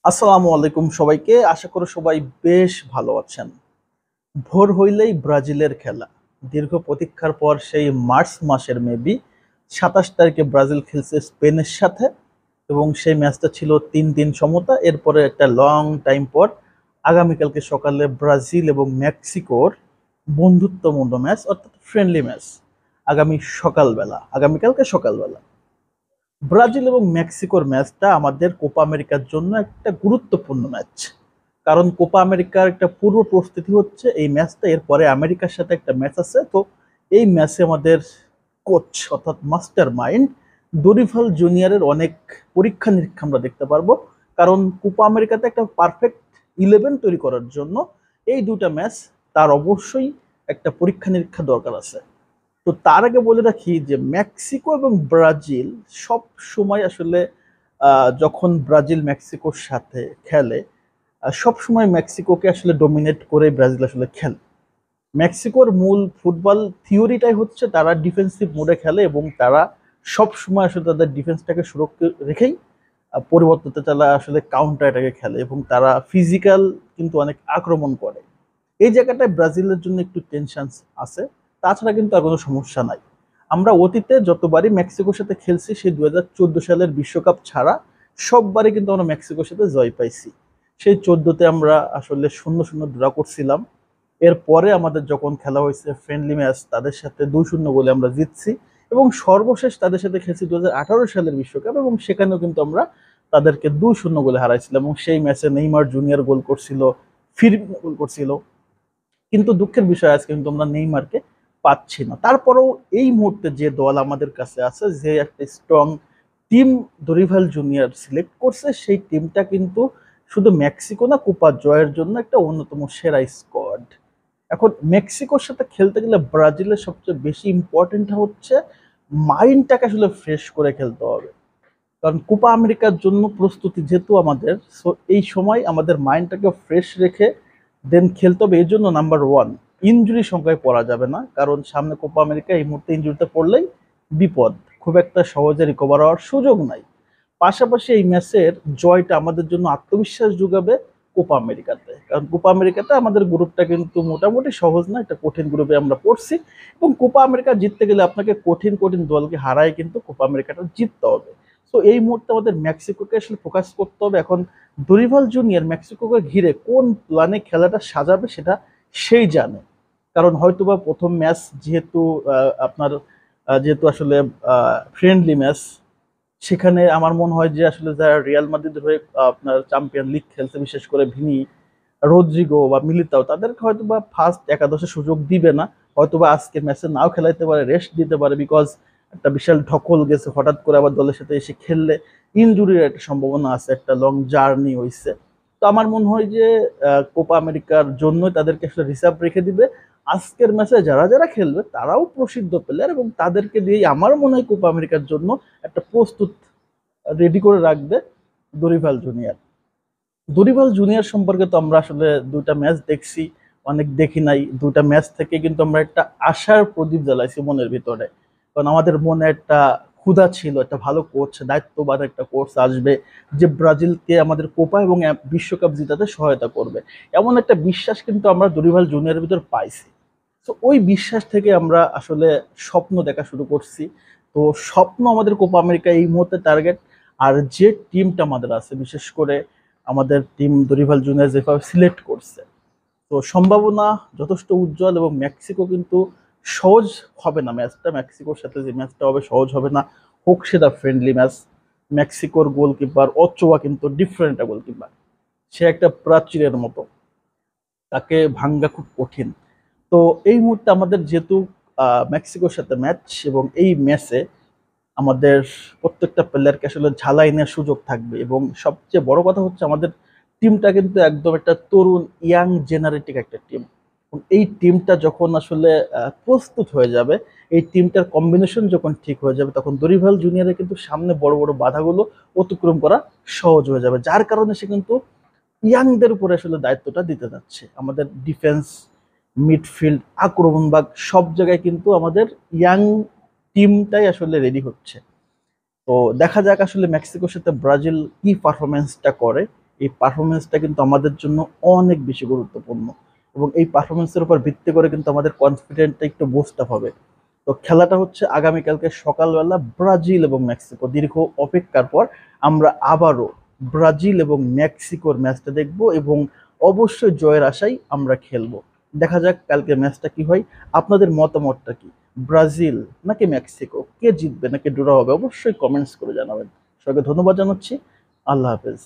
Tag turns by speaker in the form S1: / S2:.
S1: আসসালামু আলাইকুম সবাইকে। আশা করি সবাই বেশ ভালো আছেন। ভোর হইলেই ব্রাজিলের খেলা। দীর্ঘ প্রতীক্ষার পর সেই মার্চ মাসের মেবি 27 তারিখে ব্রাজিল খেলছে স্পেনের সাথে এবং সেই ম্যাচটা ছিল 3-3 সমতা। এরপরে একটা লং টাইম পর আগামীকালকে সকালে ব্রাজিল এবং মেক্সিকোর বন্ধুত্বপূর্ণ ম্যাচ অর্থাৎ ফ্রেন্ডলি ম্যাচ আগামীকালকে সকালবেলা ব্রাজিল এবং মেক্সিকোর ম্যাচটা আমাদের কোপা আমেরিকার জন্য একটা গুরুত্বপূর্ণ ম্যাচ। কারণ কোপা আমেরিকার একটা পূর্ব প্রস্তুতি হচ্ছে এই ম্যাচটা। এরপরে আমেরিকার সাথে একটা ম্যাচ আছে। তো এই ম্যাচে আমাদের কোচ অর্থাৎ মাস্টার মাইন্ড দরিভাল জুনিয়রের অনেক পরীক্ষা নিরীক্ষা আমরা দেখতে পারবো। কারণ কোপা আমেরিকাতে একটা পারফেক্ট 11 তৈরি করার জন্য এই দুটা ম্যাচ তার অবশ্যই একটা পরীক্ষা নিরীক্ষা দরকার আছে। তো তার আগে বলে রাখি যে মেক্সিকো এবং ব্রাজিল সব সময় আসলে যখন ব্রাজিল মেক্সিকোর সাথে খেলে সব সময় মেক্সিকোকে আসলে ডমিনেট করে ব্রাজিল আসলে খেলে। মেক্সিকোর মূল ফুটবল থিওরিটাই হচ্ছে তারা ডিফেন্সিভ মোডে খেলে এবং তারা সব সময় আসলে তাদের ডিফেন্সটাকে সুরক্ষিত রেখেই পরিবর্তিত চালা আসলে কাউন্টার অ্যাটাকে খেলে এবং তারা ফিজিক্যাল কিন্তু অনেক আক্রমণ করে। এই জায়গাটায় ব্রাজিলের জন্য একটু টেনশন আছে। তাছাড়া কিন্তু আর কোনো সমস্যা নাই। আমরা অতীতে যতবারই মেক্সিকোর সাথে খেলছি সেই 2014 সালের বিশ্বকাপ ছাড়া সববারই কিন্তু আমরা মেক্সিকোর সাথে জয় পাইছি। সেই 14তে আমরা আসলে 0-0 ড্র করছিলাম। এরপরে আমাদের যখন খেলা হয়েছে ফ্রেন্ডলি ম্যাচ তাদের সাথে 2-0 গোলে আমরা জিতছি এবং সর্বশেষ তাদের সাথে খেলছি 2018 সালের বিশ্বকাপ এবং সেখানেও কিন্তু আমরা তাদেরকে 2-0 গোলে হারাইছিলাম এবং সেই ম্যাচে নেইমার জুনিয়র গোল করছিল, ফিরমিনো গোল করছিল। কিন্তু দুঃখের বিষয় আজকে কিন্তু আমরা নেইমারকে পাচ্ছি না। তারপরেও এই মুহূর্তে যে দল আমাদের কাছে আছে, যে একটা strong team Dorival junior select করছে, সেই টিমটা কিন্তু শুধু মেক্সিকো না, কোপা জয়ের জন্য একটা অন্যতম সেরা স্কোয়াড। এখন মেক্সিকোর সাথে খেলতে গেলে ব্রাজিলের সবচেয়ে বেশি ইম্পর্টেন্ট হচ্ছে মাইন্ডটাকে আসলে ফ্রেশ করে খেলতে হবে। কারণ কোপা আমেরিকার জন্য প্রস্তুতি যেহেতু আমাদের, সো এই সময় আমাদের মাইন্ডটাকে ফ্রেশ রেখে দেন খেলতে হবে। এই জন্য নাম্বার ওয়ান, ইনজুরি সংখ্যায় পড়া যাবে না। কারণ সামনে কোপা আমেরিকা, এই মুহূর্তে ইনজুরিতে পড়লেই বিপদ, খুব একটা সহজে রিকভার হওয়ার সুযোগ নাই। পাশাপাশি এই ম্যাচের জয়টা আমাদের জন্য আত্মবিশ্বাস যোগাবে কোপা আমেরিকাতে। কারণ কোপা আমেরিকাতে আমাদের গ্রুপটা কিন্তু মোটামুটি সহজ না, একটা কঠিন গ্রুপে আমরা পড়ছি এবং কোপা আমেরিকা জিততে গেলে আপনাকে কঠিন কঠিন দলকে হারায় কিন্তু কোপা আমেরিকাটা জিততে হবে। তো এই মুহূর্তে আমাদের মেক্সিকোকে আসলে ফোকাস করতে হবে। এখন দরিভাল জুনিয়র মেক্সিকোকে ঘিরে কোন প্ল্যানে খেলাটা সাজাবে সেটা সেই জানে। কারণ হয়তোবা প্রথম ম্যাচ যেহেতু আপনার যেহেতু আসলে ফ্রেন্ডলি ম্যাচ, সেখানে আমার মনে হয় যে আসলে যারা রিয়াল মাদ্রিদের হয়ে আপনার চ্যাম্পিয়ন লিগ খেলছে, বিশেষ করে ভিনি, রদ্রিগো বা মিলিতাও, তাদেরকে হয়তো বা ফার্স্ট একাদশে সুযোগ দিবে না। হয়তো বা আজকের ম্যাচে নাও খেলাইতে পারে, রেস্ট দিতে পারে, বিকজ একটা বিশাল ঢকল গেছে, হঠাৎ করে আবার দলের সাথে এসে খেললে ইনজুরির একটা সম্ভাবনা আছে, একটা লং জার্নি হয়েছে। তো আমার মনে হয় যে কোপা আমেরিকার জন্য তাদেরকে আসলে রিজার্ভ রেখে দিবে। আজকের ম্যাচে যারা যারা খেলবে তারাও প্রসিদ্ধ প্লেয়ার এবং তাদেরকে দিয়েই আমার মনে হয় কোপা আমেরিকার জন্য একটা প্রস্তুত রেডি করে রাখবে দরিভাল জুনিয়র। দরিভাল জুনিয়র সম্পর্কে তো আমরা আসলে দুইটা ম্যাচ দেখছি, অনেক দেখি নাই। দুইটা ম্যাচ থেকে কিন্তু আমরা একটা আশার প্রদীপ জ্বালাইছি মনের ভিতরে। কারণ আমাদের মনে একটা ক্ষুধা ছিল, একটা ভালো কোচ, দায়িত্ববান একটা কোচ আসবে যে ব্রাজিলকে আমাদের কোপা এবং বিশ্বকাপ জিতাতে সহায়তা করবে। এমন একটা বিশ্বাস কিন্তু আমরা দরিভাল জুনিয়রের ভিতর পাইছি। তো ওই বিশ্বাস থেকে আমরা আসলে স্বপ্ন দেখা শুরু করছি। তো স্বপ্ন আমাদের কোপা আমেরিকা এই মুহূর্তে টার্গেট। আর যে টিমটা আমাদের আছে, বিশেষ করে আমাদের টিম দরিভাল জুনিয়র যেভাবে সিলেক্ট করছে, তো সম্ভাবনা যথেষ্ট উজ্জ্বল এবং মেক্সিকো কিন্তু সহজ হবে না ম্যাচটা। মেক্সিকোর সাথে যে ম্যাচটা হবে সহজ হবে না, হোক সেটা ফ্রেন্ডলি ম্যাচ। মেক্সিকোর গোলকিপার অচোয়া কিন্তু ডিফারেন্ট একটা গোলকিপার, সে একটা প্রাচীরের মতো, তাকে ভাঙ্গা খুব কঠিন। তো এই মুহূর্তে আমাদের যেহেতু মেক্সিকোর সাথে ম্যাচ এবং এই ম্যাচে আমাদের প্রত্যেকটা প্লেয়ারকে আসলে ঝালাই নেওয়ার সুযোগ থাকবে এবং সবচেয়ে বড় কথা হচ্ছে আমাদের টিমটা কিন্তু একদম একটা তরুণ ইয়াং জেনারেটিক একটা টিম। এই টিমটা যখন আসলে প্রস্তুত হয়ে যাবে, এই টিমটার কম্বিনেশন যখন ঠিক হয়ে যাবে, তখন দরিভাল জুনিয়রের কিন্তু সামনে বড় বড় বাধাগুলো অতিক্রম করা সহজ হয়ে যাবে। যার কারণে সে কিন্তু ইয়াংদের উপরে আসলে দায়িত্বটা দিতে যাচ্ছে। আমাদের ডিফেন্স, মিডফিল্ড, আক্রমণ বা সব জায়গায় কিন্তু আমাদের ইয়াং টিমটাই আসলে রেডি হচ্ছে। তো দেখা যাক আসলে মেক্সিকোর সাথে ব্রাজিল কি পারফরমেন্সটা করে এই পারফরমেন্সটা কিন্তু আমাদের জন্য অনেক বেশি গুরুত্বপূর্ণ, এবং এই পারফরমেন্সের উপর ভিত্তি করে কিন্তু আমাদের কনফিডেন্টটা একটু বুস্ট আপ হবে। তো খেলাটা হচ্ছে আগামীকালকে সকালবেলা ব্রাজিল এবং মেক্সিকো। দীর্ঘ অপেক্ষার পর আমরা আবারও ব্রাজিল এবং মেক্সিকোর ম্যাচটা দেখব, এবং অবশ্যই জয়ের আশায় আমরা খেলবো। দেখা যাক কালকে ম্যাচটা কি হয়। আপনাদের মতামতটা কি? ব্রাজিল নাকি মেক্সিকো, কে জিতবে নাকি ড্র হবে? অবশ্যই কমেন্টস করে জানাবেন। সবাইকে ধন্যবাদ জানাচ্ছি। আল্লাহ হাফেজ।